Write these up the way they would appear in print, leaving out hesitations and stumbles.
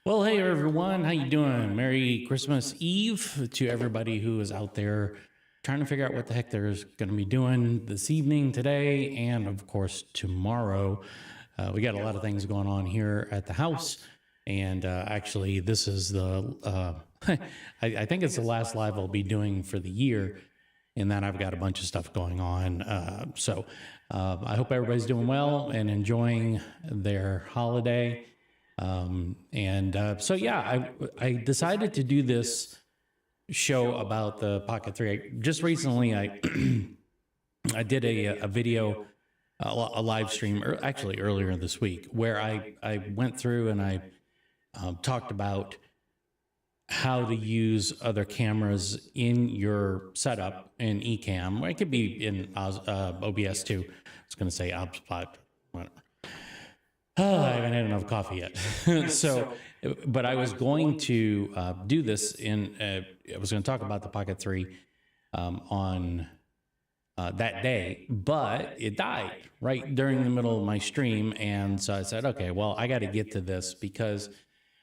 Well, hey everyone, how you doing? Merry Christmas Eve to everybody who is out there trying to figure out what the heck they're going to be doing this evening, today, and of course tomorrow. We got a lot of things going on here at the house, and actually, this is the I think it's the last live I'll be doing for the year, in that I've got a bunch of stuff going on. So I hope everybody's doing well and enjoying their holiday. So yeah, I decided to do this show about the Pocket 3. Just recently, I I did a video, a live stream, or actually earlier this week, where I went through and I talked about how to use other cameras in your setup in Ecamm. It could be in OBS too. I was going to say OBS. I haven't had enough coffee yet. But I was going to do this I was going to talk about the Pocket 3 on that day, but it died right during the middle of my stream. And so I said, okay, well, I got to get to this, because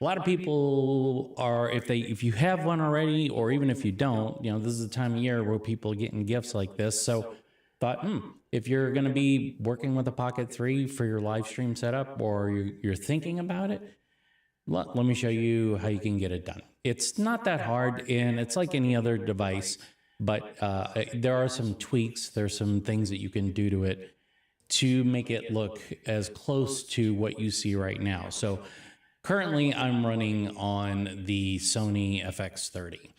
a lot of people are, if you have one already, or even if you don't, this is the time of year where people are getting gifts like this. So thought, if you're going to be working with a Pocket 3 for your live stream setup, or you're thinking about it, let me show you how you can get it done. It's not that hard, and it's like any other device, but there are some tweaks. There's some things that you can do to it to make it look as close to what you see right now. So currently I'm running on the Sony FX30.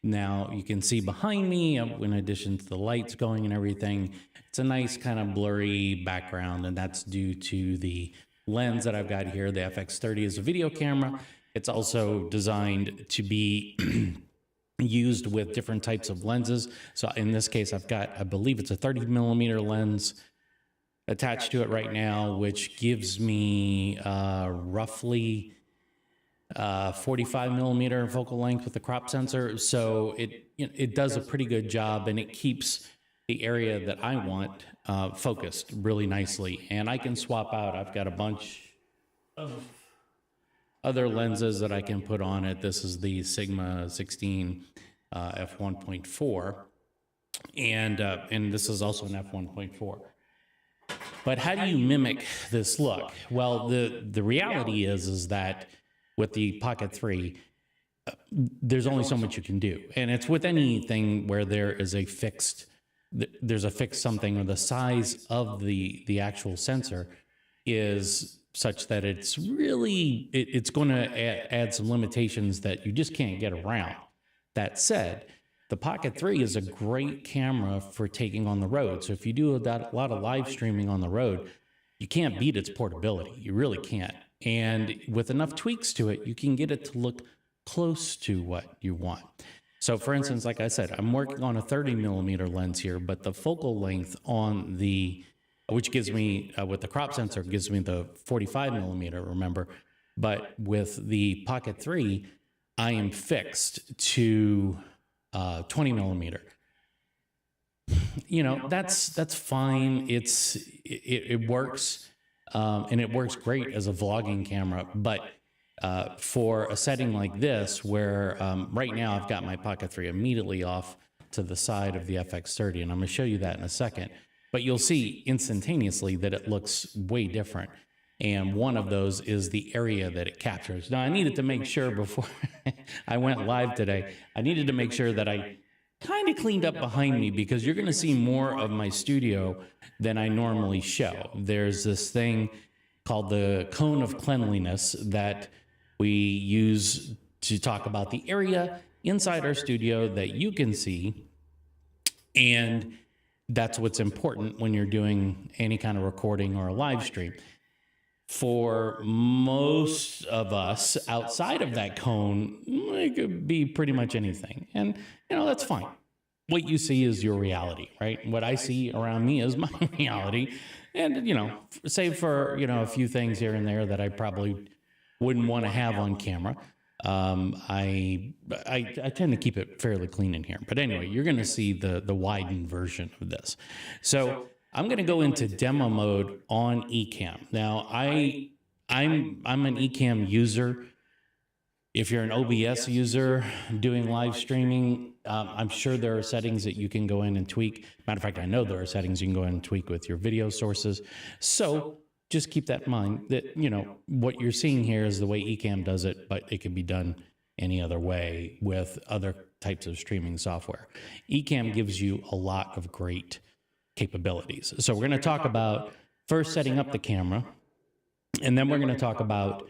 Now you can see behind me, in addition to the lights going and everything, it's a nice kind of blurry background, and that's due to the lens that I've got here. The FX30 is a video camera. It's also designed to be used with different types of lenses. So in this case, I've got, I believe it's a 30mm lens attached to it right now, which gives me roughly 45mm focal length with the crop sensor. So it does a pretty good job, and it keeps the area that I want focused really nicely. And I can swap out. I've got a bunch of other lenses that I can put on it. This is the Sigma 16 f1.4, and this is also an f1.4. But how do you mimic this look? Well, the reality is that with the Pocket 3, there's only so much you can do. And it's with anything where there is there's a fixed something, or the size of the actual sensor is such that it's really, it's going to add some limitations that you just can't get around. That said, the Pocket 3 is a great camera for taking on the road. So if you do a lot of live streaming on the road, you can't beat its portability. You really can't. And with enough tweaks to it, you can get it to look close to what you want. So for instance, like I said, I'm working on a 30mm lens here, but the focal length on which gives me, with the crop sensor, gives me the 45mm, remember, but with the Pocket 3, I am fixed to 20mm. That's fine. It works. And it works great as a vlogging camera, but for a setting like this, where right now I've got my Pocket 3 immediately off to the side of the FX30, and I'm going to show you that in a second, but you'll see instantaneously that it looks way different. And one of those is the area that it captures. Now, I needed to make sure before I went live today, I needed to make sure that I kind of cleaned up behind me, because you're going to see more of my studio than I normally show. There's this thing called the cone of cleanliness that we use to talk about the area inside our studio that you can see, and that's what's important when you're doing any kind of recording or a live stream. For most of us, outside of that cone, it could be pretty much anything. And, that's fine. What you see is your reality, right? What I see around me is my reality. And, save for, a few things here and there that I probably wouldn't want to have on camera. I tend to keep it fairly clean in here. But anyway, you're going to see the widened version of this. So I'm going to go into demo mode on Ecamm. Now, I'm an Ecamm user. If you're an OBS user doing live streaming, I'm sure there are settings that you can go in and tweak. Matter of fact, I know there are settings you can go in and tweak with your video sources. So just keep that in mind that, you know, what you're seeing here is the way Ecamm does it, but it can be done any other way with other types of streaming software. Ecamm gives you a lot of great capabilities. So we're going to talk about first setting up the camera, and then we're going to talk about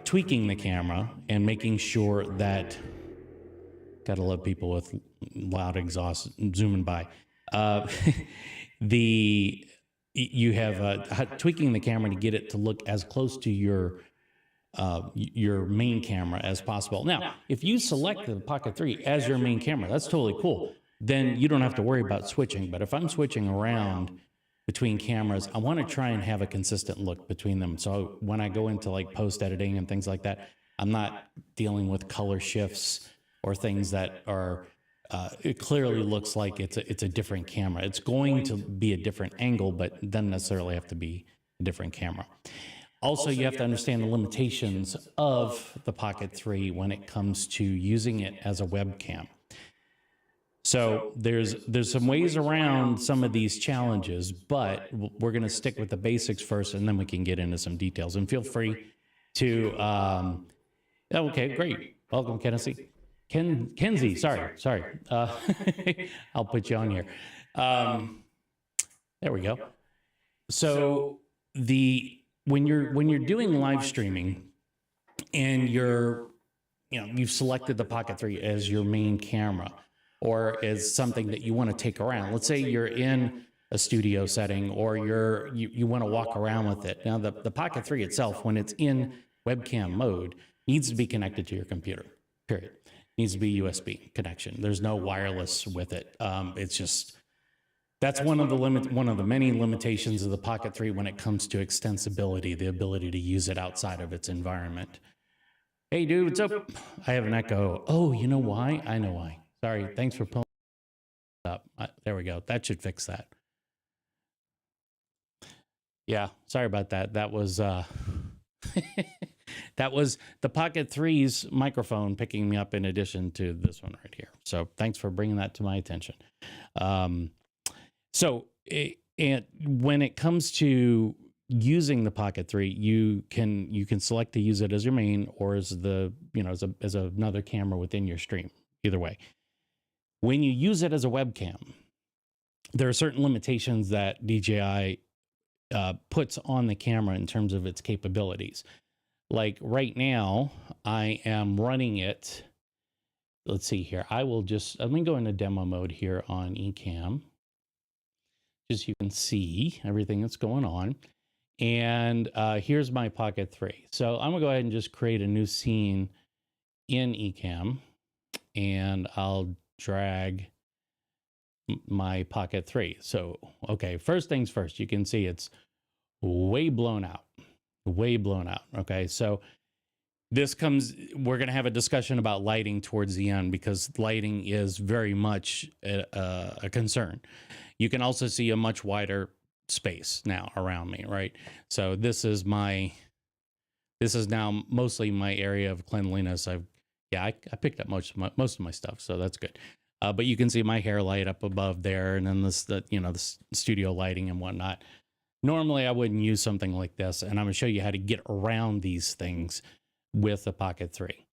tweaking the camera and making sure that, gotta love people with loud exhaust zooming by. You have tweaking the camera to get it to look as close to your main camera as possible. Now, if you select the Pocket 3 as your main camera, that's totally cool. Then you don't have to worry about switching. But if I'm switching around between cameras, I want to try and have a consistent look between them. So when I go into like post editing and things like that, I'm not dealing with color shifts or things that are, it clearly looks like it's a different camera. It's going to be a different angle, but doesn't necessarily have to be a different camera. Also, you have to understand the limitations of the Pocket 3 when it comes to using it as a webcam. So there's some ways around some of these challenges, but we're going to stick with the basics first, and then we can get into some details. And feel free to, okay, great. Welcome, Kenzie, sorry. I'll put you on here. There we go. So when you're doing live streaming and you've selected the Pocket 3 as your main camera, or as something that you want to take around. Let's say you're in a studio setting, or you want to walk around with it. Now, the Pocket 3 itself, when it's in webcam mode, needs to be connected to your computer, period. Needs to be USB connection. There's no wireless with it. It's just, that's one of the many limitations of the Pocket 3 when it comes to extensibility, the ability to use it outside of its environment. Hey, dude, what's up? I have an echo. Oh, you know why? I know why. Sorry, thanks for pulling up. There we go. That should fix that. Yeah, sorry about that. That was that was the Pocket 3's microphone picking me up in addition to this one right here. So thanks for bringing that to my attention. And when it comes to using the Pocket 3, you can select to use it as your main or as as another camera within your stream. Either way. When you use it as a webcam, there are certain limitations that DJI puts on the camera in terms of its capabilities. Like right now, I am running it. Let's see here. Let me go into demo mode here on Ecamm. Just so you can see everything that's going on. And here's my Pocket 3. So I'm gonna go ahead and just create a new scene in Ecamm, and I'll drag my Pocket 3. So, okay, first things first, you can see it's way blown out. Okay, so we're going to have a discussion about lighting towards the end, because lighting is very much a concern. You can also see a much wider space now around me, right? So this is now mostly my area of cleanliness. I picked up most of my stuff, so that's good. But you can see my hair light up above there, and then the studio lighting and whatnot. Normally, I wouldn't use something like this, and I'm going to show you how to get around these things with the Pocket 3.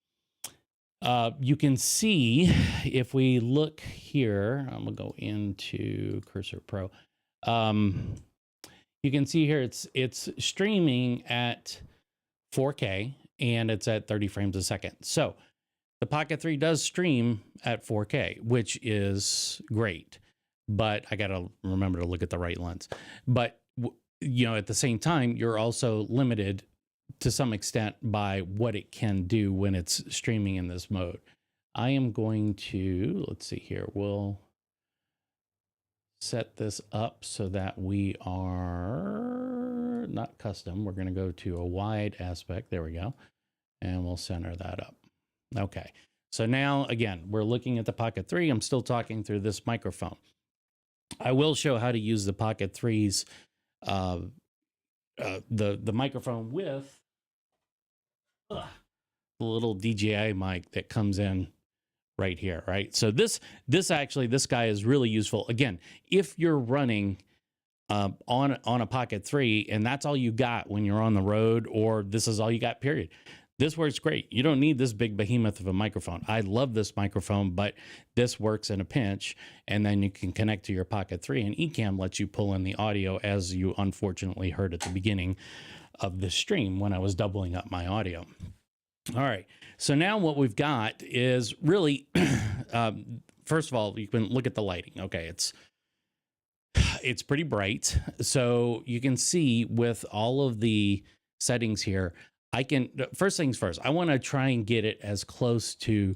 You can see, if we look here, I'm going to go into Cursor Pro. You can see here it's streaming at 4K, and it's at 30 frames a second. So the Pocket 3 does stream at 4K, which is great, but I got to remember to look at the right lens. But, at the same time, you're also limited to some extent by what it can do when it's streaming in this mode. I am going to, let's see here, we'll set this up so that we are not custom. We're going to go to a wide aspect. There we go. And we'll center that up. Okay, so now again, we're looking at the Pocket 3. I'm still talking through this microphone. I will show how to use the Pocket 3's the microphone with little DJI mic that comes in right here, right? So this guy is really useful. Again, if you're running on a Pocket 3 and that's all you got when you're on the road, or this is all you got, period, this works great. You don't need this big behemoth of a microphone. I love this microphone, but this works in a pinch. And then you can connect to your Pocket 3, and Ecamm lets you pull in the audio, as you unfortunately heard at the beginning of the stream when I was doubling up my audio. All right, so now what we've got is really, first of all, you can look at the lighting. Okay, it's pretty bright. So you can see with all of the settings here, first things first, I want to try and get it as close to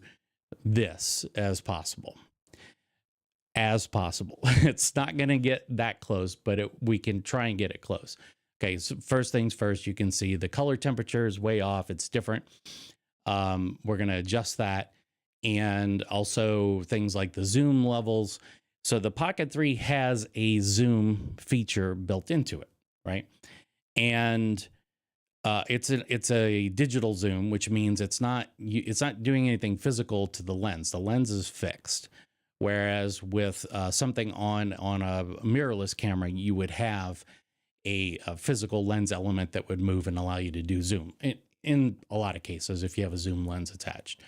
this as possible. It's not going to get that close, but we can try and get it close. Okay, so first things first, you can see the color temperature is way off. It's different. We're going to adjust that. And also things like the zoom levels. So the Pocket 3 has a zoom feature built into it, right? And it's a digital zoom, which means it's not doing anything physical to the lens. The lens is fixed. Whereas with something on a mirrorless camera, you would have a physical lens element that would move and allow you to do zoom in a lot of cases if you have a zoom lens attached.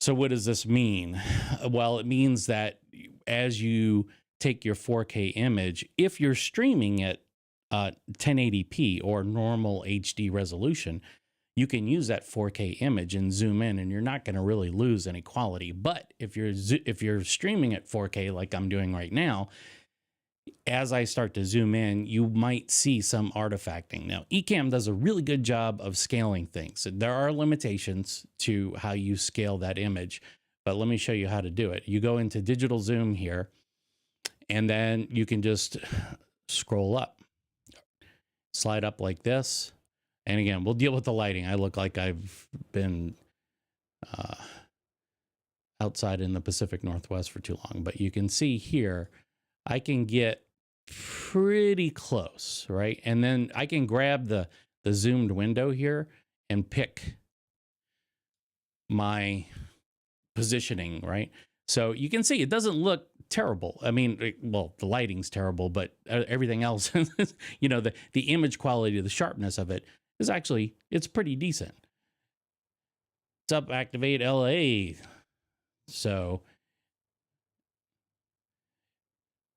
So what does this mean? Well, it means that as you take your 4K image, if you're streaming at 1080p or normal HD resolution, you can use that 4K image and zoom in, and you're not going to really lose any quality. But if you're streaming at 4K like I'm doing right now, as I start to zoom in, you might see some artifacting. Now, Ecamm does a really good job of scaling things. There are limitations to how you scale that image, but let me show you how to do it. You go into digital zoom here, and then you can just scroll up, slide up like this. And again, we'll deal with the lighting. I look like I've been outside in the Pacific Northwest for too long, but you can see here, I can get pretty close, right? And then I can grab the zoomed window here and pick my positioning, right? So you can see it doesn't look terrible. I mean, well, the lighting's terrible, but everything else, you know, the image quality, the sharpness of it is actually, it's pretty decent. It's up, activate LA. So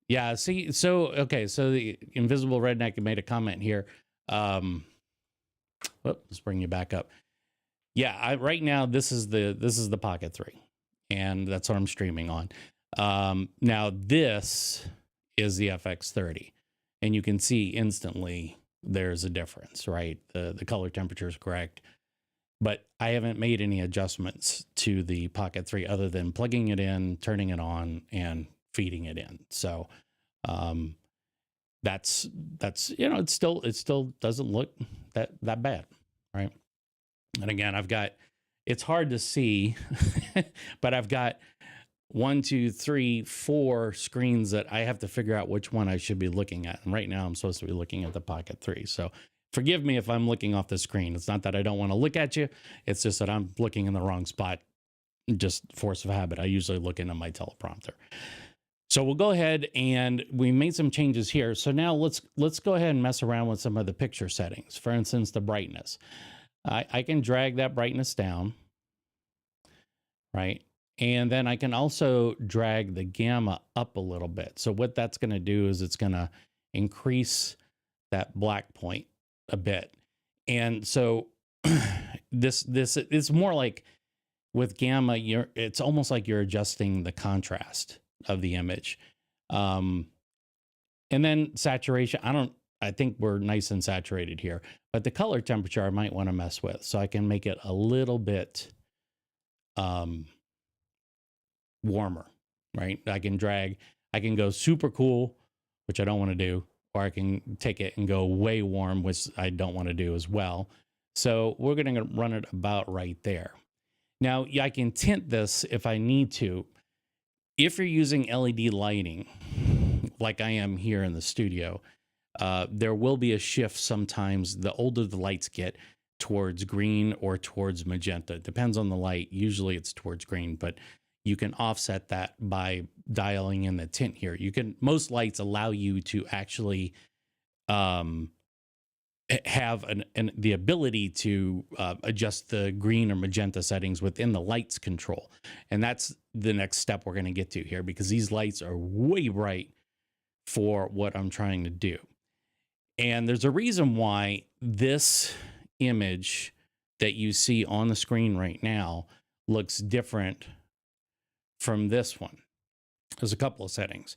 yeah, see, so, okay, so the Invisible Redneck made a comment here. Let's bring you back up. Yeah, right now, this is the Pocket 3, and that's what I'm streaming on. Now, this is the FX30, and you can see instantly there's a difference, right? The color temperature is correct, but I haven't made any adjustments to the Pocket 3 other than plugging it in, turning it on, and feeding it in. So that's you know, it still doesn't look that bad, right? And again, it's hard to see, but I've got 1, 2, 3, 4 screens that I have to figure out which one I should be looking at. And right now I'm supposed to be looking at the Pocket 3. So forgive me if I'm looking off the screen. It's not that I don't want to look at you. It's just that I'm looking in the wrong spot. Just force of habit. I usually look into my teleprompter. So we'll go ahead, and we made some changes here. So now let's go ahead and mess around with some of the picture settings. For instance, the brightness. I can drag that brightness down, right? And then I can also drag the gamma up a little bit. So what that's going to do is it's going to increase that black point a bit. And so this it's more like with gamma, it's almost like you're adjusting the contrast of the image. And then saturation, I think we're nice and saturated here, but the color temperature I might want to mess with. So I can make it a little bit warmer, right? I can go super cool, which I don't want to do, or I can take it and go way warm, which I don't want to do as well. So we're going to run it about right there. Now, I can tint this if I need to. If you're using LED lighting, like I am here in the studio, there will be a shift sometimes. The older the lights get, towards green or towards magenta. It depends on the light. Usually it's towards green, but you can offset that by dialing in the tint here. You can, most lights allow you to actually have the ability to adjust the green or magenta settings within the lights control. And that's the next step we're going to get to here, because these lights are way bright for what I'm trying to do. And there's a reason why this image that you see on the screen right now looks different from this one. There's a couple of settings.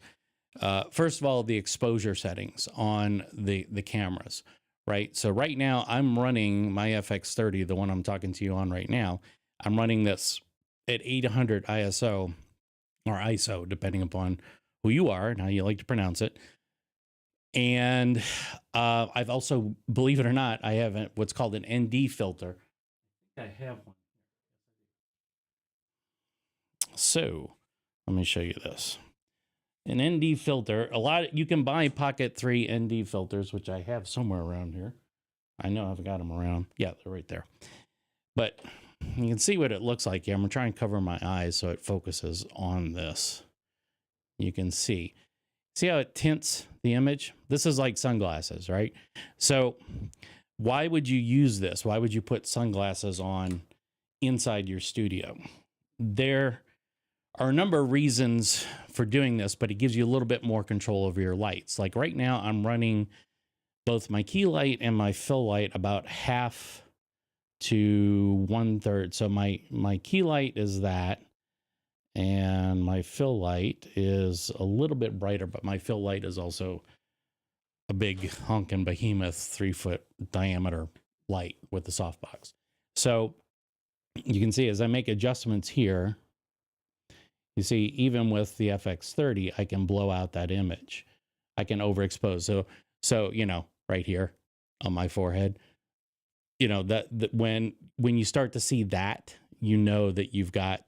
First of all, the exposure settings on the cameras, right? So right now I'm running my FX30, the one I'm talking to you on right now. I'm running this at 800 ISO or ISO, depending upon who you are and how you like to pronounce it. And I've also, believe it or not, I have what's called an ND filter. I have one. So let me show you this. An ND filter, you can buy Pocket 3 ND filters, which I have somewhere around here. I know I've got them around. Yeah, they're right there. But you can see what it looks like here. I'm going to try and cover my eyes so it focuses on this. You can see how it tints the image? This is like sunglasses, right? So why would you use this? Why would you put sunglasses on inside your studio? There are a number of reasons for doing this, but it gives you a little bit more control over your lights. Like right now, I'm running both my key light and my fill light about half to 1/3. So my key light is that, and my fill light is a little bit brighter, but my fill light is also a big honking behemoth 3-foot diameter light with the softbox. So you can see as I make adjustments here, you see, even with the FX30, I can blow out that image. I can overexpose. So you know, right here on my forehead, you know, that when you start to see that, you know that you've got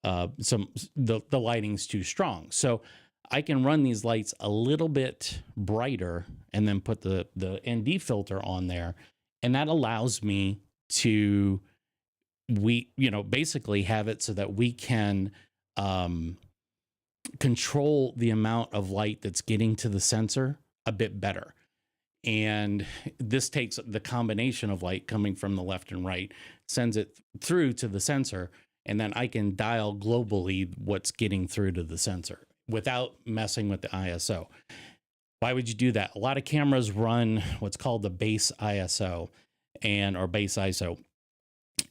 the lighting's too strong. So I can run these lights a little bit brighter and then put the ND filter on there. And that allows me to, basically have it so that we can control the amount of light that's getting to the sensor a bit better. And this takes the combination of light coming from the left and right, sends it through to the sensor, and then I can dial globally what's getting through to the sensor without messing with the ISO. Why would you do that? A lot of cameras run what's called the base ISO or base ISO.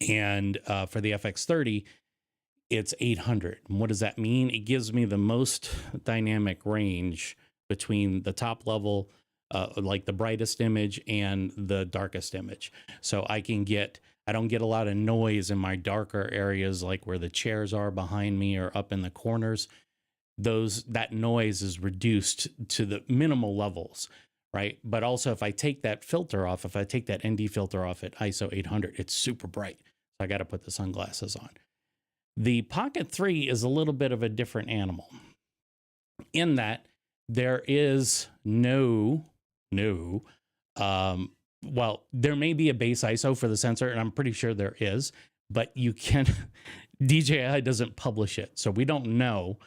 And for the FX30, it's 800. And what does that mean? It gives me the most dynamic range between the top level, like the brightest image, and the darkest image. So I don't get a lot of noise in my darker areas, like where the chairs are behind me or up in the corners. That noise is reduced to the minimal levels, right? But also if I take that filter off, if I take that ND filter off at ISO 800, it's super bright. So I got to put the sunglasses on. The Pocket 3 is a little bit of a different animal in that there is well, there may be a base ISO for the sensor, and I'm pretty sure there is, but DJI doesn't publish it. So we don't know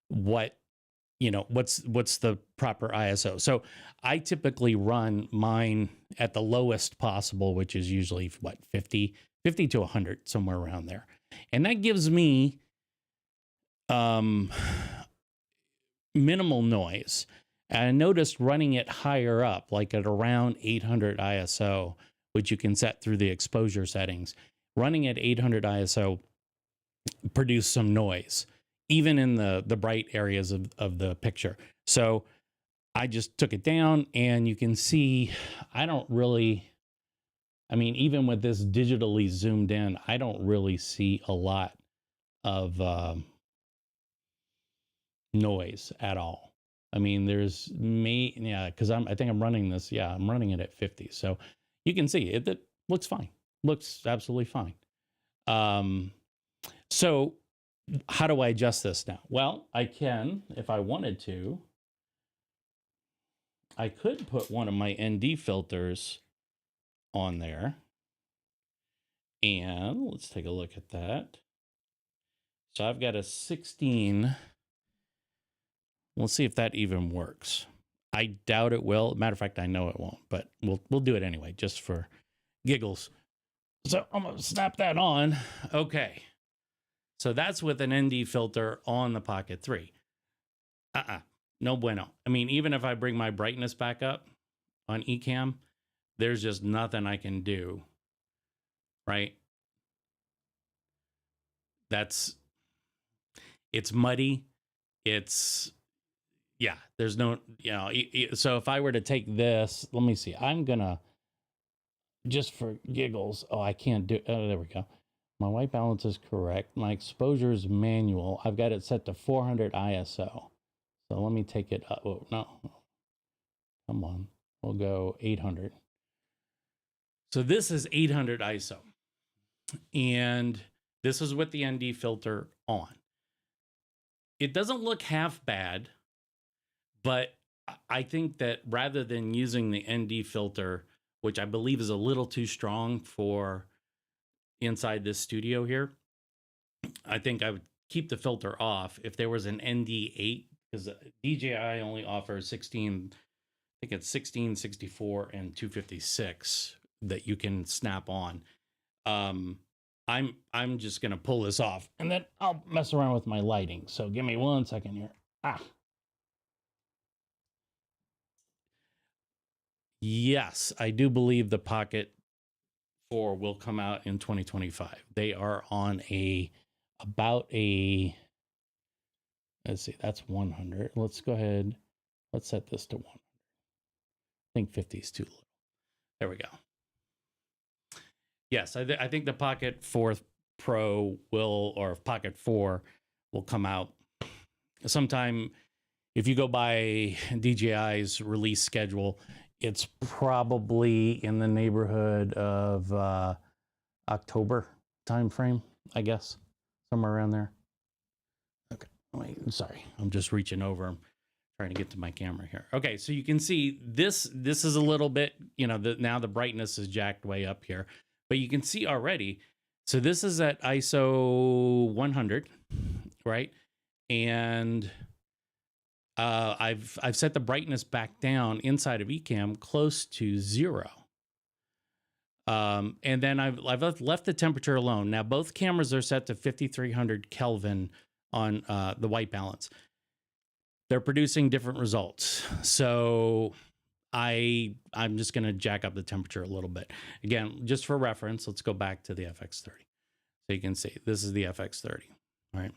what's the proper ISO. So I typically run mine at the lowest possible, which is usually 50 to 100, somewhere around there. And that gives me minimal noise. And I noticed running it higher up, like at around 800 ISO, which you can set through the exposure settings, running at 800 ISO produced some noise, even in the bright areas of the picture. So I just took it down, and you can see, even with this digitally zoomed in, I don't really see a lot of noise at all. I mean, because I think I'm running this. Yeah, I'm running it at 50. So you can see it looks fine. Looks absolutely fine. So how do I adjust this now? Well, I can, if I wanted to, I could put one of my ND filters on there. And let's take a look at that. So I've got a 16. We'll see if that even works. I doubt it will. Matter of fact, I know it won't, but we'll do it anyway, just for giggles. So I'm gonna snap that on. Okay. So that's with an ND filter on the Pocket 3. No bueno. I mean, even if I bring my brightness back up on Ecamm, there's just nothing I can do, right? It's muddy. Yeah, there's no, so if I were to take this, let me see. I'm gonna, just for giggles, I can't do, there we go. My white balance is correct. My exposure is manual. I've got it set to 400 ISO. So let me take it up. Oh, no. Come on. We'll go 800. So this is 800 ISO. And this is with the ND filter on. It doesn't look half bad, but I think that rather than using the ND filter, which I believe is a little too strong for inside this studio here, I think I would keep the filter off. If there was an ND8, because DJI only offers 16, I think it's 16, 64, and 256 that you can snap on. I'm just gonna pull this off, and then I'll mess around with my lighting. So give me 1 second here. Yes, I do believe the Pocket 4 will come out in 2025. They are on about a, let's see, that's 100. Let's go ahead. Let's set this to 100. I think 50 is too little. There we go. Yes, I think the Pocket 4 Pro will, or Pocket 4 will come out sometime. If you go by DJI's release schedule, it's probably in the neighborhood of October timeframe, I guess, somewhere around there. Okay, wait, sorry, I'm just reaching over. I'm trying to get to my camera here. Okay, so you can see this is a little bit, now the brightness is jacked way up here, but you can see already. So this is at ISO 100, right? And I've set the brightness back down inside of Ecamm close to 0. And then I've left the temperature alone. Now both cameras are set to 5300 Kelvin on the white balance. They're producing different results. So I'm just going to jack up the temperature a little bit. Again, just for reference, let's go back to the FX30. So you can see this is the FX30, right?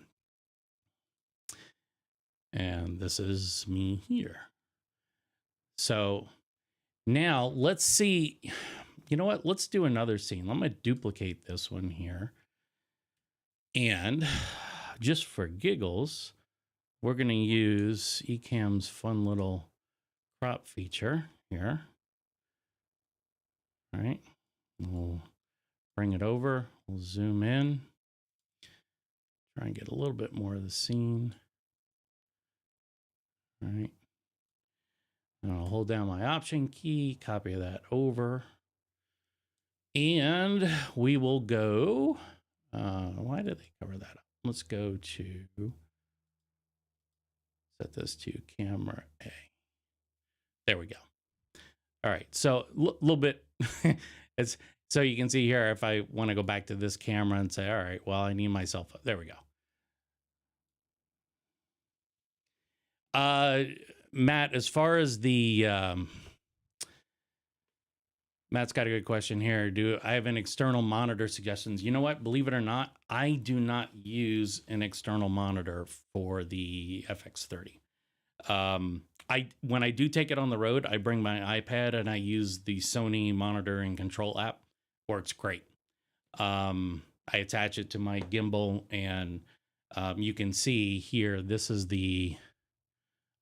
And this is me here. So now let's see, you know what? Let's do another scene. I'm going to duplicate this one here. And just for giggles, we're going to use Ecamm's fun little crop feature here. All right. We'll bring it over. We'll zoom in. Try and get a little bit more of the scene. All right. And I'll hold down my Option key, copy that over. And we will go, why did they cover that up? Let's go to, set this to camera A. There we go. All right, so a little bit, so you can see here, if I want to go back to this camera and say, all right, well, I need myself, there we go. Matt, as far as the, Matt's got a good question here. Do I have an external monitor suggestions? You know what? Believe it or not, I do not use an external monitor for the FX30. When I do take it on the road, I bring my iPad and I use the Sony monitor and control app. Works great. I attach it to my gimbal, and you can see here, this is the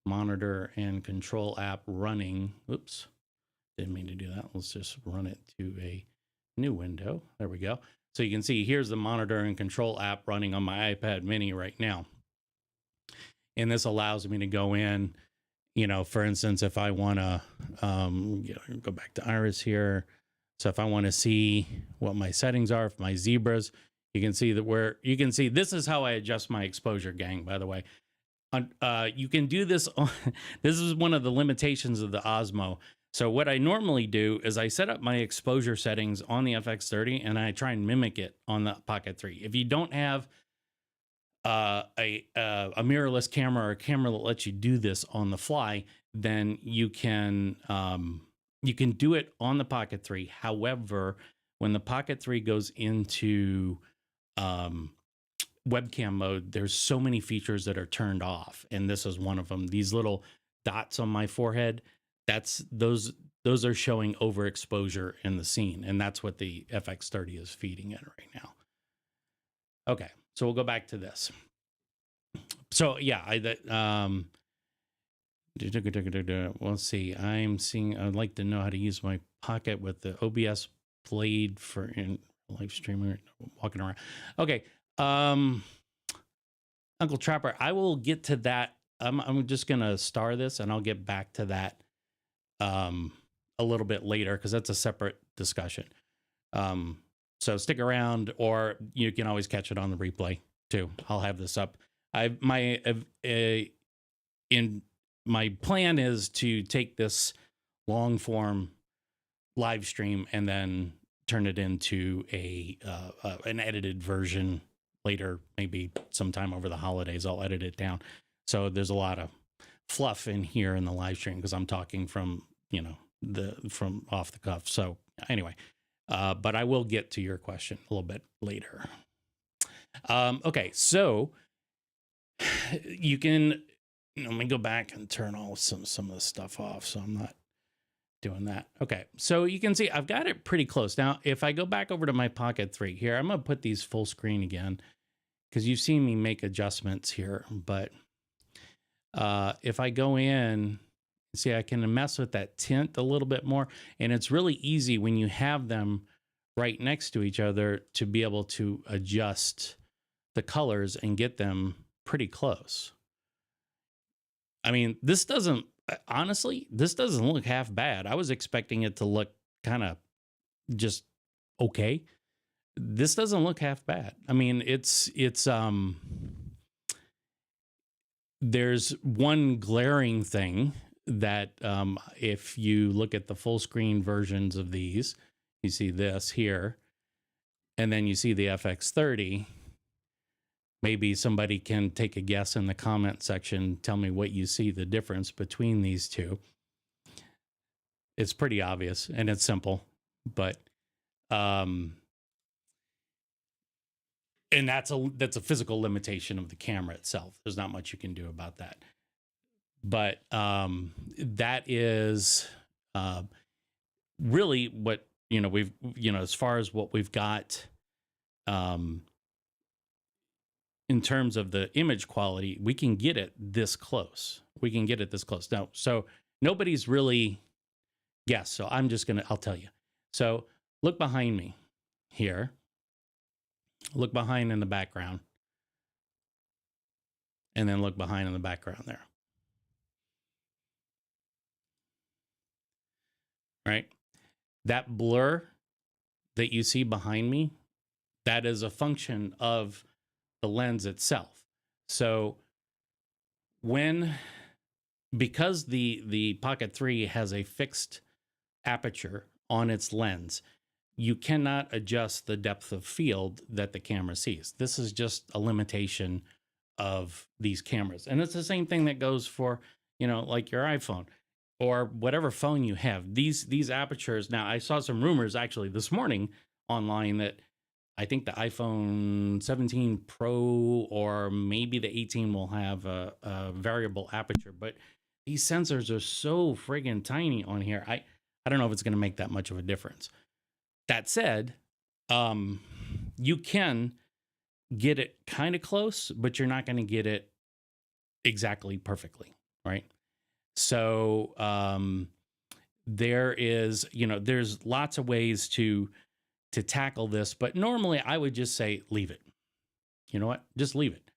monitor and control app running. Oops. Didn't mean to do that. Let's just run it to a new window. There we go. So you can see here's the monitor and control app running on my iPad mini right now. And this allows me to go in, for instance, if I want to go back to Iris here, So if I want to see what my settings are for my zebras, you can see that you can see this is how I adjust my exposure, gang, by the way. You can do this. This is one of the limitations of the Osmo. So what I normally do is I set up my exposure settings on the FX30 and I try and mimic it on the Pocket 3. If you don't have a mirrorless camera or a camera that lets you do this on the fly, then you can do it on the Pocket 3. However, when the Pocket 3 goes into webcam mode, there's so many features that are turned off, and this is one of them. These little dots on my forehead, those are showing overexposure in the scene, and that's what the FX30 is feeding it right now. Okay, so we'll go back to this. So yeah, we'll see. I'd like to know how to use my Pocket with the OBS blade for in live streaming, walking around. Okay. Uncle Trapper, I will get to that. I'm just gonna star this and I'll get back to that a little bit later because that's a separate discussion. So stick around, or you can always catch it on the replay too. I'll have this up. My plan is to take this long form live stream and then turn it into an edited version later, maybe sometime over the holidays. I'll edit it down. So there's a lot of fluff in here in the live stream because I'm talking from, from off the cuff. So anyway, but I will get to your question a little bit later. Okay, so you can, let me go back and turn some of the stuff off so I'm not doing that. Okay, so you can see I've got it pretty close. Now, if I go back over to my Pocket 3 here, I'm going to put these full screen again because you've seen me make adjustments here. But if I go in, see, I can mess with that tint a little bit more. And it's really easy when you have them right next to each other to be able to adjust the colors and get them pretty close. I mean, this doesn't, honestly, this doesn't look half bad. I was expecting it to look kind of just okay. This doesn't look half bad. I mean, there's one glaring thing that if you look at the full screen versions of these, you see this here, and then you see the FX30. Maybe somebody can take a guess in the comment section, tell me what you see the difference between these two. It's pretty obvious and it's simple, but and that's a physical limitation of the camera itself. There's not much you can do about that. But that is really what, we've, as far as what we've got in terms of the image quality, we can get it this close. We can get it this close. Now, so nobody's really guessed. So I'll tell you. So look behind me here. Look behind in the background. And then look behind in the background there. Right? That blur that you see behind me, that is a function of the lens itself. So because the Pocket 3 has a fixed aperture on its lens, you cannot adjust the depth of field that the camera sees. This is just a limitation of these cameras. And it's the same thing that goes for, like your iPhone or whatever phone you have. These apertures. Now, I saw some rumors actually this morning online that I think the iPhone 17 Pro or maybe the 18 will have a variable aperture, but these sensors are so friggin' tiny on here. I don't know if it's going to make that much of a difference. That said, you can get it kind of close, but you're not going to get it exactly perfectly, right? So there's lots of ways to tackle this, but normally I would just say leave it. You know what? Just leave it.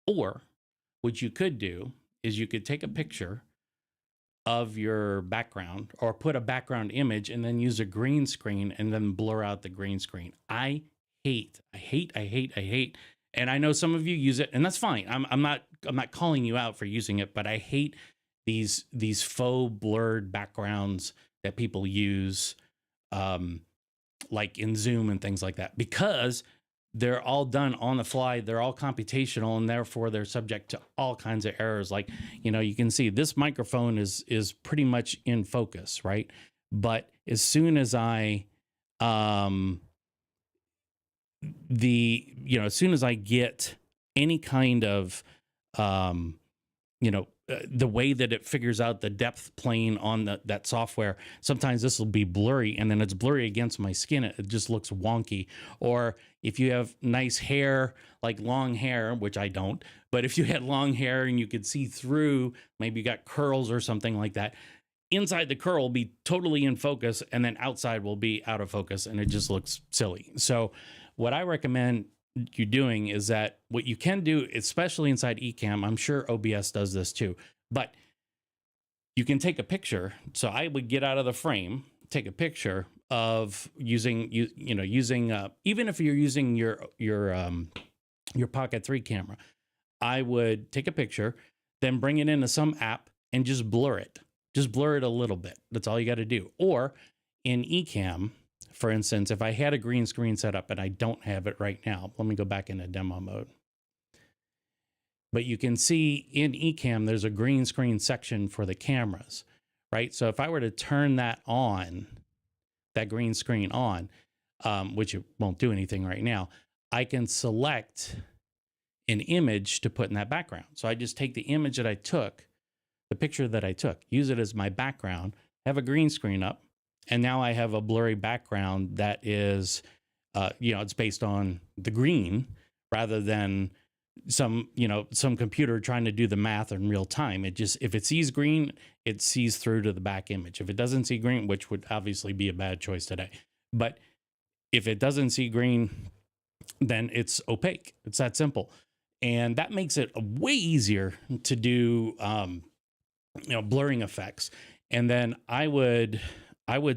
Or what you could do is you could take a picture of your background, or put a background image and then use a green screen and then blur out the green screen. I hate. And I know some of you use it, and that's fine. I'm not calling you out for using it, but I hate these faux blurred backgrounds that people use, like in Zoom and things like that, because they're all done on the fly. They're all computational, and therefore they're subject to all kinds of errors. Like, you can see this microphone is pretty much in focus, right? But as soon as I as soon as I get any kind of the way that it figures out the depth plane on that software, sometimes this will be blurry, and then it's blurry against my skin. It just looks wonky. Or if you have nice hair, like long hair, which I don't, but if you had long hair and you could see through, maybe you got curls or something like that, inside the curl will be totally in focus, and then outside will be out of focus, and it just looks silly. So what I recommend you doing is that what you can do, especially inside Ecamm, I'm sure OBS does this too, but you can take a picture. So I would get out of the frame, take a picture of using even if you're using your Pocket 3 camera, I would take a picture, then bring it into some app and just blur it. Just blur it a little bit. That's all you got to do. Or in Ecamm, for instance, if I had a green screen set up, and I don't have it right now, let me go back into demo mode. But you can see in Ecamm, there's a green screen section for the cameras, right? So if I were to turn that on, that green screen on, which it won't do anything right now, I can select an image to put in that background. So I just take the image that I took, the picture that I took, use it as my background, have a green screen up, and now I have a blurry background that is, it's based on the green rather than some computer trying to do the math in real time. It just, if it sees green, it sees through to the back image. If it doesn't see green, which would obviously be a bad choice today, but if it doesn't see green, then it's opaque. It's that simple. And that makes it way easier to do, blurring effects. And then I would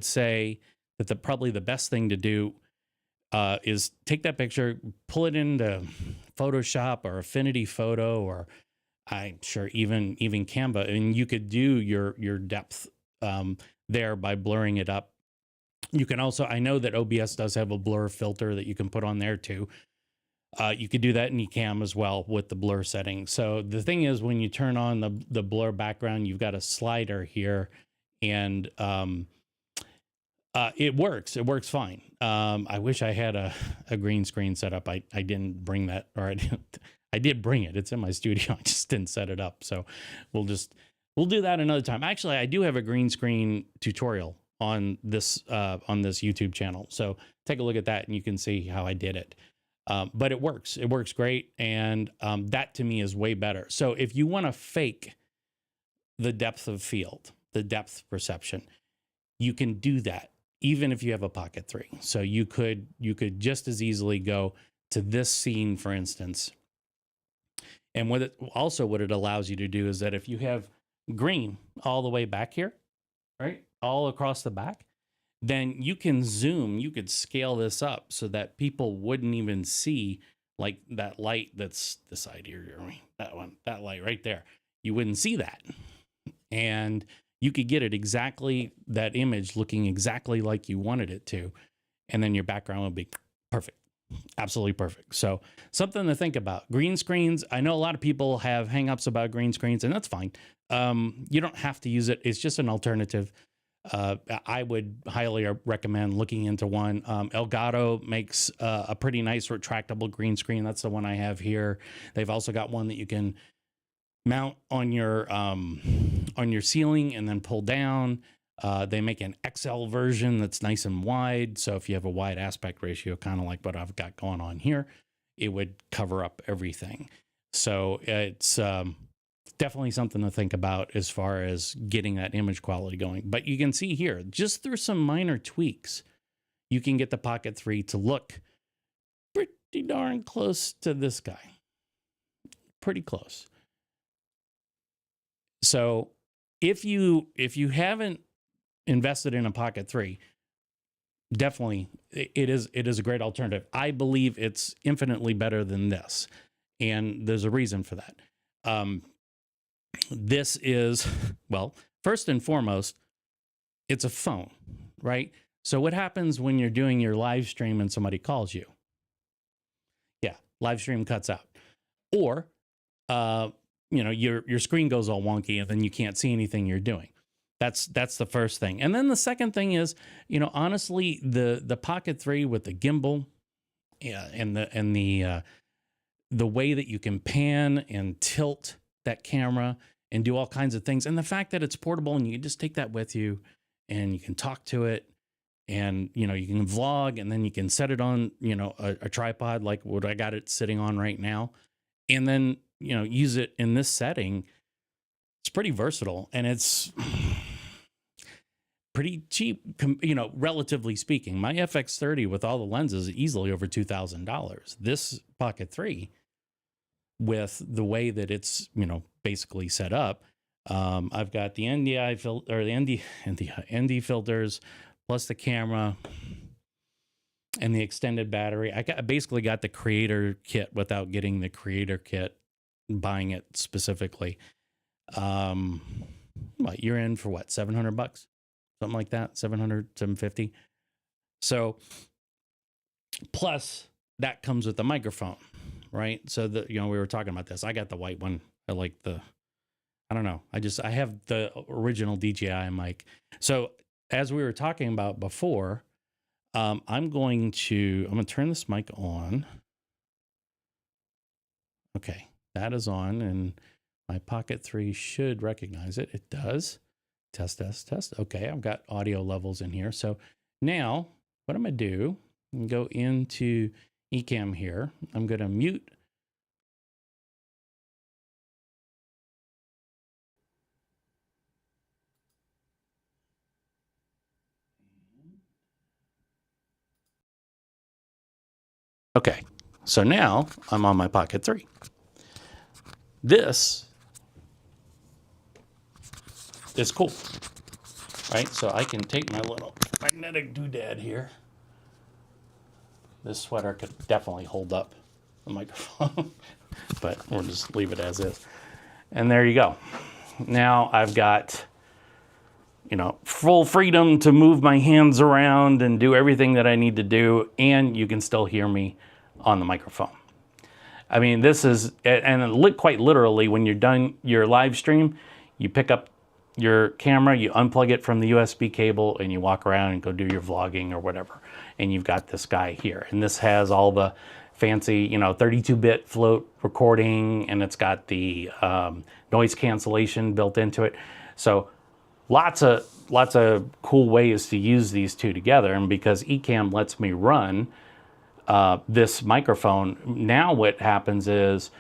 say that probably the best thing to do is take that picture, pull it into Photoshop or Affinity Photo, or I'm sure even Canva, and you could do your depth there by blurring it up. You can also, I know that OBS does have a blur filter that you can put on there too. You could do that in Ecamm as well with the blur setting. So the thing is, when you turn on the blur background, you've got a slider here, and it works. It works fine. I wish I had a green screen set up. I didn't bring that, or I did bring it. It's in my studio. I just didn't set it up. So we'll do that another time. Actually, I do have a green screen tutorial on this YouTube channel. So take a look at that and you can see how I did it. But it works. It works great. And that to me is way better. So if you want to fake the depth of field, the depth perception, you can do that even if you have a Pocket 3. So you could just as easily go to this scene, for instance. And what it allows you to do is that if you have green all the way back here, right, all across the back, then you can zoom, you could scale this up so that people wouldn't even see like that light that's the side here, that light right there. You wouldn't see that. And you could get it exactly, that image looking exactly like you wanted it to. And then your background would be perfect. Absolutely perfect. So something to think about. Green screens. I know a lot of people have hangups about green screens, and that's fine. You don't have to use it. It's just an alternative. I would highly recommend looking into one. Elgato makes a pretty nice retractable green screen. That's the one I have here. They've also got one that you can mount on your ceiling and then pull down. They make an XL version that's nice and wide. So if you have a wide aspect ratio, kind of like what I've got going on here, it would cover up everything. So it's definitely something to think about as far as getting that image quality going. But you can see here, just through some minor tweaks, you can get the Pocket 3 to look pretty darn close to this guy. Pretty close. So if you haven't invested in a Pocket 3, definitely it is a great alternative. I believe it's infinitely better than this, and there's a reason for that. This is, well, first and foremost, it's a phone, right? So what happens when you're doing your live stream and somebody calls you? Yeah, live stream cuts out. Or, you know, your screen goes all wonky and then you can't see anything you're doing. That's the first thing. And then the second thing is, you know, honestly, the Pocket 3 with the gimbal, yeah, and the way that you can pan and tilt that camera and do all kinds of things, and the fact that it's portable and you can just take that with you and you can talk to it, and you know, you can vlog, and then you can set it on, you know, a tripod like what I got it sitting on right now, and then, you know, use it in this setting. It's pretty versatile, and it's pretty cheap, you know, relatively speaking. My FX30 with all the lenses is easily over $2,000. This Pocket 3, with the way that it's, you know, basically set up, I've got the NDI filter, or the ND filters, plus the camera and the extended battery. I basically got the creator kit without getting the creator kit, buying it specifically. What, you're in for what, $700? Something like that, 700, 750. So plus that comes with the microphone, right? So the, you know, we were talking about this. I got the white one. I like the, I don't know. I have the original DJI mic. So as we were talking about before, I'm going to turn this mic on. Okay, that is on, and my Pocket 3 should recognize it. It does. Test, test, test. Okay, I've got audio levels in here. So now what I'm going to do, I'm going to go into Ecamm here. I'm going to mute. Okay, so now I'm on my Pocket 3. This is cool, right? So I can take my little magnetic doodad here. This sweater could definitely hold up the microphone, but we'll just leave it as is. And there you go. Now I've got, you know, full freedom to move my hands around and do everything that I need to do, and you can still hear me on the microphone. I mean, this is, and quite literally, when you're done your live stream, you pick up your camera, you unplug it from the USB cable, and you walk around and go do your vlogging or whatever. And you've got this guy here. And this has all the fancy, you know, 32-bit float recording, and it's got the noise cancellation built into it. So lots of cool ways to use these two together. And because Ecamm lets me run this microphone, now what happens is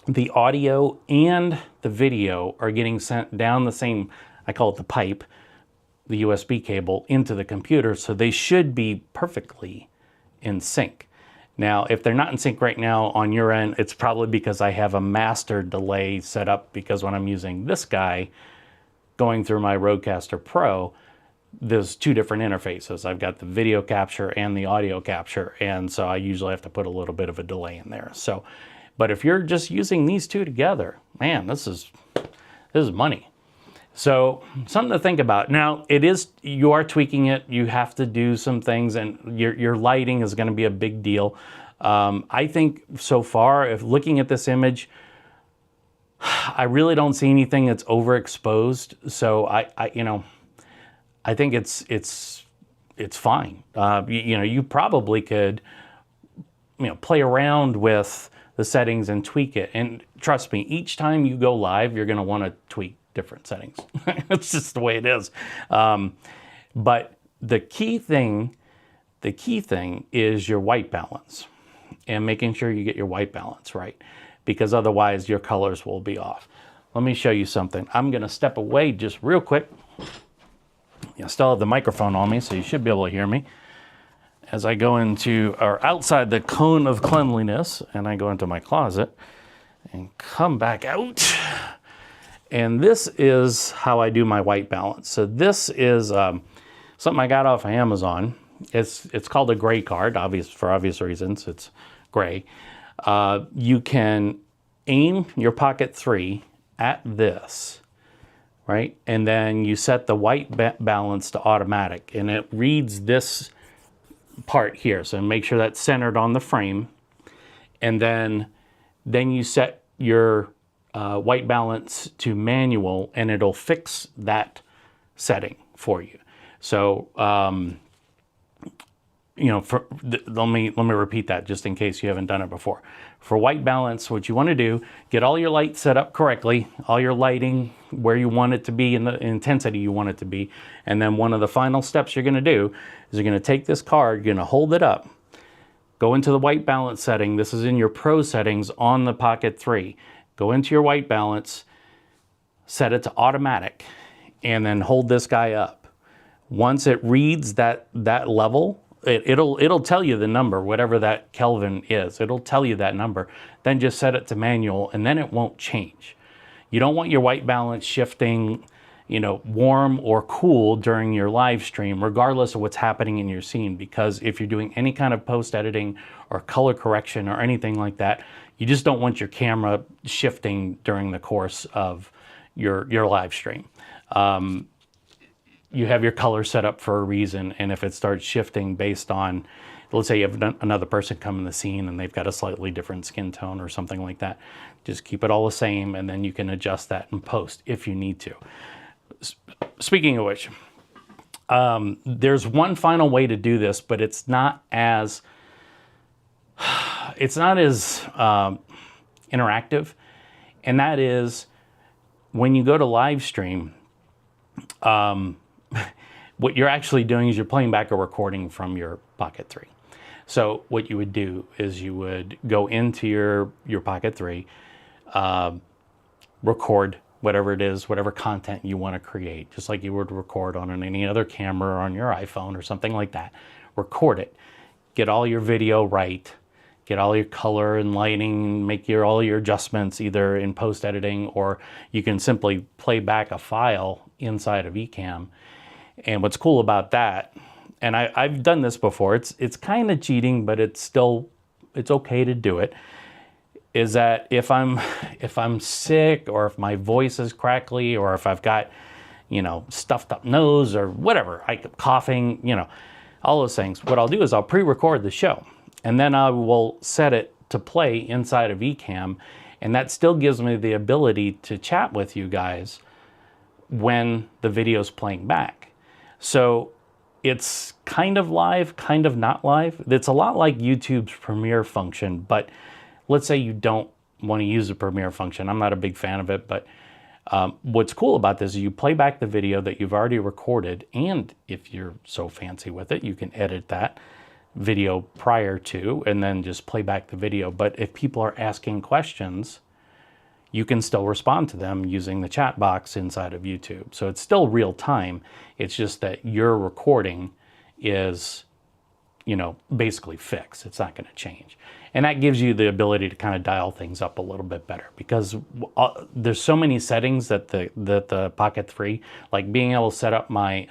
the audio and the video are getting sent down the same, I call it the pipe, the USB cable, into the computer, so they should be perfectly in sync. Now, if they're not in sync right now on your end, it's probably because I have a master delay set up, because when I'm using this guy going through my Rodecaster Pro, there's two different interfaces. I've got the video capture and the audio capture, and so I usually have to put a little bit of a delay in there. So, but if you're just using these two together, man, this is money. So something to think about. Now, you are tweaking it. You have to do some things, and your lighting is going to be a big deal. I think so far, if looking at this image, I really don't see anything that's overexposed. So I think it's fine. You probably could, play around with the settings and tweak it. And trust me, each time you go live, you're going to want to tweak different settings. It's just the way it is. But the key thing is your white balance, and making sure you get your white balance right, because otherwise your colors will be off. Let me show you something. I'm going to step away just real quick. I still have the microphone on me, so you should be able to hear me as I go into, or outside the cone of cleanliness, and I go into my closet and come back out. And this is how I do my white balance. So this is something I got off of Amazon. It's called a gray card, for obvious reasons. It's gray. You can aim your Pocket 3 at this, right? And then you set the white balance to automatic, and it reads this part here. So make sure that's centered on the frame, and then you set your white balance to manual, and it'll fix that setting for you. So you know, let me repeat that just in case you haven't done it before. For white balance, what you want to do, get all your lights set up correctly, all your lighting where you want it to be in the intensity you want it to be. And then one of the final steps you're going to do is you're going to take this card, you're going to hold it up, go into the white balance setting. This is in your pro settings on the Pocket 3. Go into your white balance, set it to automatic, and then hold this guy up. Once it reads that level, it'll tell you the number, whatever that Kelvin is. It'll tell you that number. Then just set it to manual, and then it won't change. You don't want your white balance shifting, you know, warm or cool during your live stream, regardless of what's happening in your scene, because if you're doing any kind of post editing or color correction or anything like that, you just don't want your camera shifting during the course of your live stream. You have your color set up for a reason, and if it starts shifting based on, let's say you have another person come in the scene and they've got a slightly different skin tone or something like that, just keep it all the same, and then you can adjust that in post if you need to. Speaking of which, there's one final way to do this, but it's not as interactive, and that is when you go to live stream, what you're actually doing is you're playing back a recording from your Pocket 3. So what you would do is you would go into your Pocket 3, record whatever it is, whatever content you want to create, just like you would record on any other camera or on your iPhone or something like that. Record it. Get all your video right. Get all your color and lighting, make all your adjustments either in post editing, or you can simply play back a file inside of Ecamm. And what's cool about that, and I've done this before, it's kind of cheating, but it's okay to do it, is that if I'm sick, or if my voice is crackly, or if I've got, you know, stuffed up nose or whatever, coughing, you know, all those things, what I'll do is I'll pre-record the show, and then I will set it to play inside of Ecamm, and that still gives me the ability to chat with you guys when the video's playing back. So it's kind of live, kind of not live. It's a lot like YouTube's Premiere function, but let's say you don't want to use the Premiere function. I'm not a big fan of it, but what's cool about this is you play back the video that you've already recorded, and if you're so fancy with it, you can edit that video prior to and then just play back the video. But if people are asking questions, you can still respond to them using the chat box inside of YouTube. So it's still real time. It's just that your recording is, you know, basically fixed. It's not going to change. And that gives you the ability to kind of dial things up a little bit better, because there's so many settings that the Pocket 3, like being able to set up my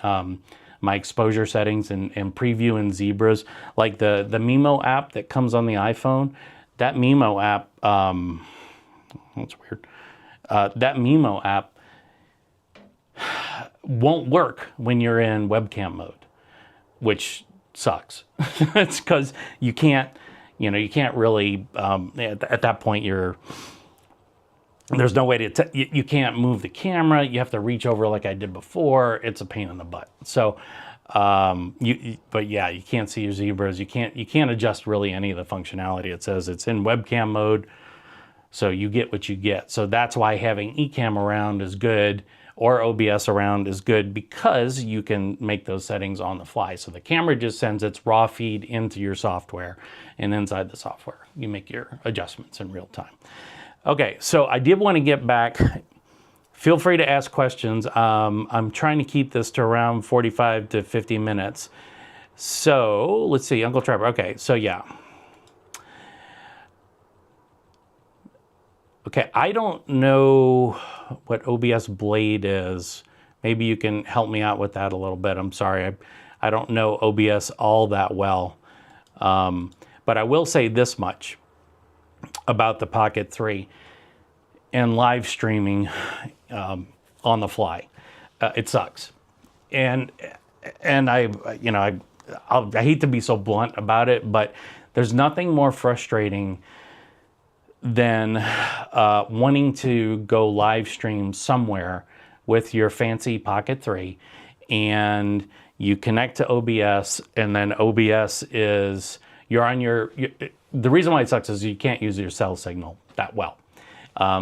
my exposure settings and preview in zebras, like the Mimo app that comes on the iPhone. That Mimo app, that's weird. That Mimo app won't work when you're in webcam mode, which sucks. It's because you can't really, at that point there's no way to, you can't move the camera. You have to reach over like I did before. It's a pain in the butt. So, but yeah, you can't see your zebras. You can't adjust really any of the functionality. It says it's in webcam mode, so you get what you get. So that's why having Ecamm around is good, or OBS around is good, because you can make those settings on the fly. So the camera just sends its raw feed into your software, and inside the software, you make your adjustments in real time. Okay, so I did want to get back. Feel free to ask questions. I'm trying to keep this to around 45 to 50 minutes. So let's see, Uncle Trevor. Okay, so yeah. Okay, I don't know what OBS Blade is. Maybe you can help me out with that a little bit. I'm sorry, I don't know OBS all that well. But I will say this much about the Pocket 3 and live streaming on the fly. It sucks. And I hate to be so blunt about it, but there's nothing more frustrating than wanting to go live stream somewhere with your fancy Pocket 3 and you connect to OBS, and then OBS is, you're on your, the reason why it sucks is you can't use your cell signal that well.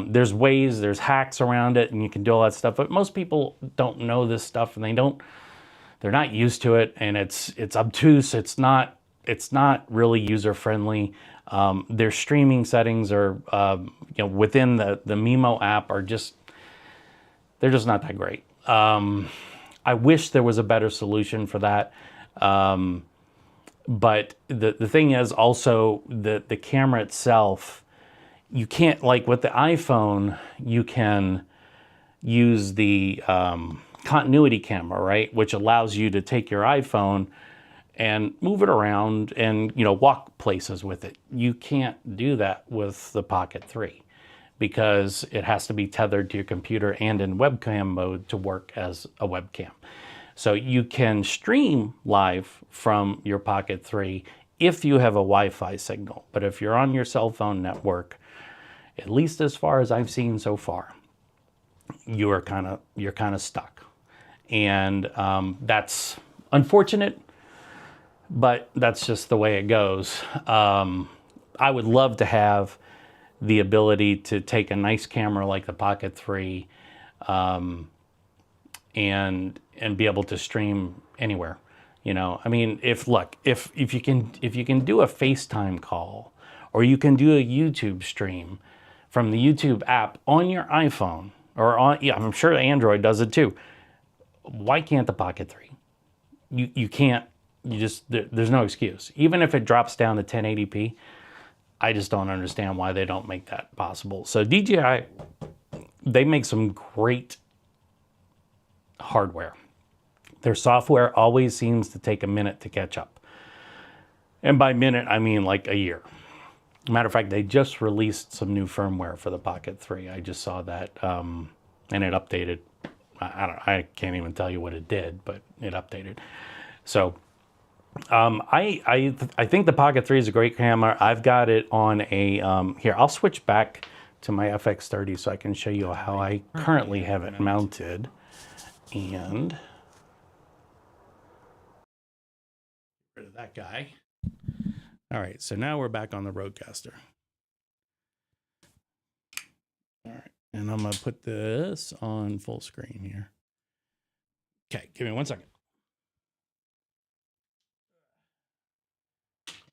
There's ways, there's hacks around it, and you can do all that stuff, but most people don't know this stuff, and they're not used to it, and it's obtuse. It's not really user friendly. Their streaming settings are, within the Mimo app are they're just not that great. I wish there was a better solution for that. But the thing is also the camera itself, you can't, like with the iPhone, you can use the continuity camera, right? Which allows you to take your iPhone and move it around and, walk places with it. You can't do that with the Pocket 3 because it has to be tethered to your computer and in webcam mode to work as a webcam. So you can stream live from your Pocket 3 if you have a Wi-Fi signal. But if you're on your cell phone network, at least as far as I've seen so far, you're kind of stuck. And that's unfortunate, but that's just the way it goes. I would love to have the ability to take a nice camera like the Pocket 3 and be able to stream anywhere. I mean, if you can do a FaceTime call, or you can do a YouTube stream from the YouTube app on your iPhone, or I'm sure Android does it too. Why can't the Pocket 3? You can't. There's no excuse. Even if it drops down to 1080p, I just don't understand why they don't make that possible. So DJI, they make some great hardware. Their software always seems to take a minute to catch up. And by minute, I mean like a year. Matter of fact, they just released some new firmware for the Pocket 3. I just saw that, and it updated. I can't even tell you what it did, but it updated. So I think the Pocket 3 is a great camera. I've got it on a, here, I'll switch back to my FX30 so I can show you how I currently have it mounted. And rid of that guy. All right, so now we're back on the Rodecaster. All right, and I'm gonna put this on full screen here. Okay, give me 1 second.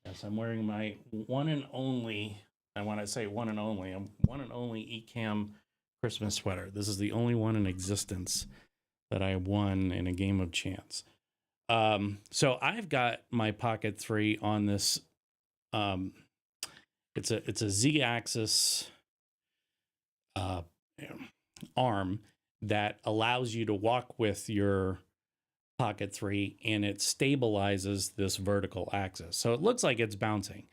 Yes, I'm wearing my one and only, and when I say one and only, I'm one and only Ecamm Christmas sweater. This is the only one in existence that I won in a game of chance. So I've got my Pocket 3 on this. It's a Z-axis arm that allows you to walk with your Pocket 3, and it stabilizes this vertical axis. So it looks like it's bouncing.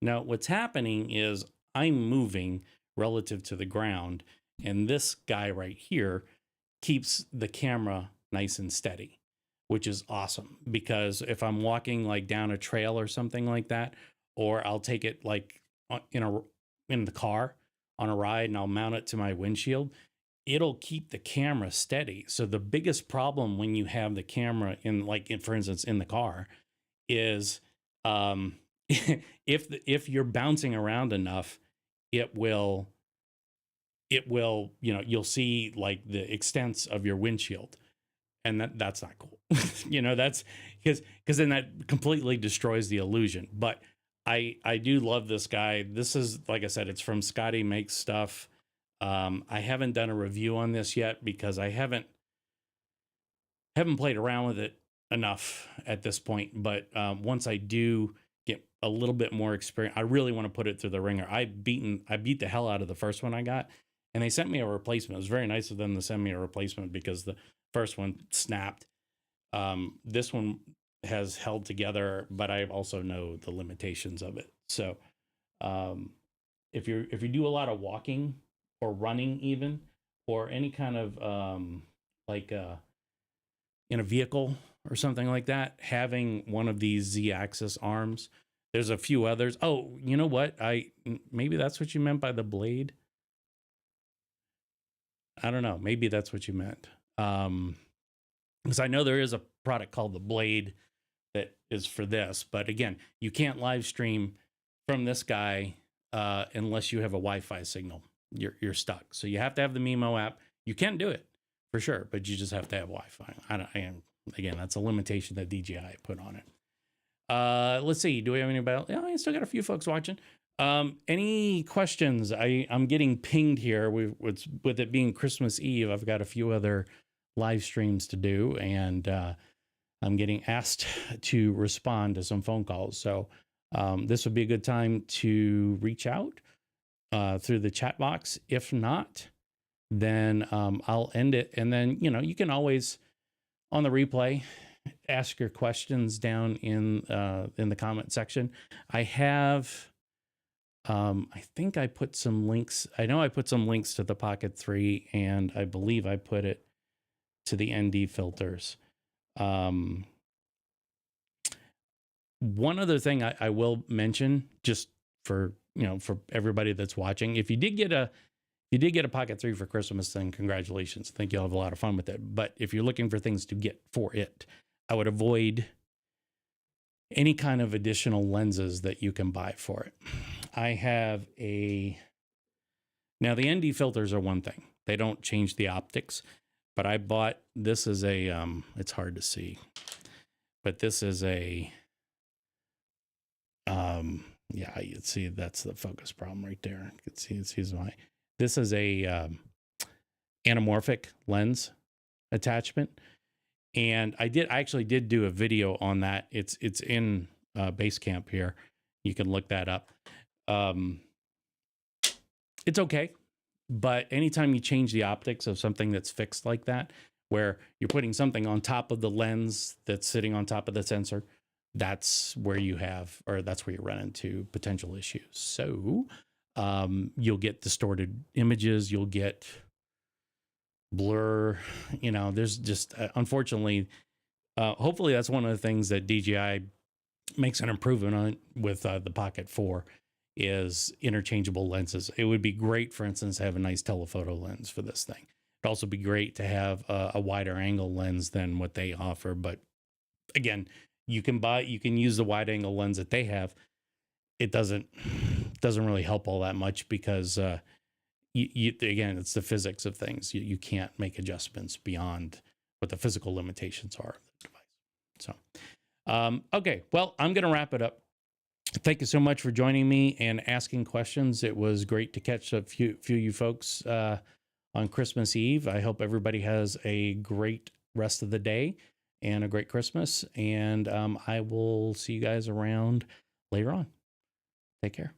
Now what's happening is I'm moving relative to the ground, and this guy right here keeps the camera nice and steady, which is awesome, because if I'm walking like down a trail or something like that, or I'll take it like in the car on a ride and I'll mount it to my windshield, it'll keep the camera steady. So the biggest problem when you have the camera for instance, in the car is if you're bouncing around enough, it will, you'll see like the extents of your windshield. And that's not cool. That's because then that completely destroys the illusion. But I do love this guy. This is, like I said, it's from Scotty Makes Stuff. I haven't done a review on this yet because I haven't played around with it enough at this point. But once I do get a little bit more experience, I really want to put it through the ringer. I beat the hell out of the first one I got, and they sent me a replacement. It was very nice of them to send me a replacement because the first one snapped. This one has held together, but I also know the limitations of it. So if you do a lot of walking or running, even, or any kind of like in a vehicle or something like that, having one of these Z-axis arms. There's a few others. Oh, you know what? Maybe that's what you meant by the blade. I don't know. Maybe that's what you meant. Because I know there is a product called the Blade that is for this, but again, you can't live stream from this guy unless you have a Wi-Fi signal. You're stuck. So you have to have the Mimo app. You can do it for sure, but you just have to have Wi-Fi. Again, that's a limitation that DJI put on it. Let's see. Do we have anybody else? Yeah, I still got a few folks watching. Any questions? I'm getting pinged here with it being Christmas Eve. I've got a few other live streams to do, and I'm getting asked to respond to some phone calls. So this would be a good time to reach out through the chat box. If not, then I'll end it. And then, you can always, on the replay, ask your questions down in the comment section. I have, I think I put some links. I know I put some links to the Pocket 3, and I believe I put it to the ND filters. One other thing I will mention, just for for everybody that's watching, if you did get a Pocket 3 for Christmas, then congratulations. I think you'll have a lot of fun with it. But if you're looking for things to get for it, I would avoid any kind of additional lenses that you can buy for it. I have now the ND filters are one thing. They don't change the optics, but I bought, this is it's hard to see, but this is yeah, you see that's the focus problem right there. You can see this is a anamorphic lens attachment. And I actually did do a video on that. It's in Basecammp here. You can look that up. It's okay, but anytime you change the optics of something that's fixed like that, where you're putting something on top of the lens that's sitting on top of the sensor, that's where you run into potential issues. So you'll get distorted images, you'll get blur, there's just unfortunately, hopefully that's one of the things that DJI makes an improvement on with the Pocket 4 is interchangeable lenses. It would be great, for instance, to have a nice telephoto lens for this thing. It'd also be great to have a wider angle lens than what they offer. But again, you can use the wide angle lens that they have. It doesn't really help all that much because again, it's the physics of things. You can't make adjustments beyond what the physical limitations are of the device. So, okay, well, I'm going to wrap it up. Thank you so much for joining me and asking questions. It was great to catch a few you folks on Christmas Eve. I hope everybody has a great rest of the day and a great Christmas. And I will see you guys around later on. Take care.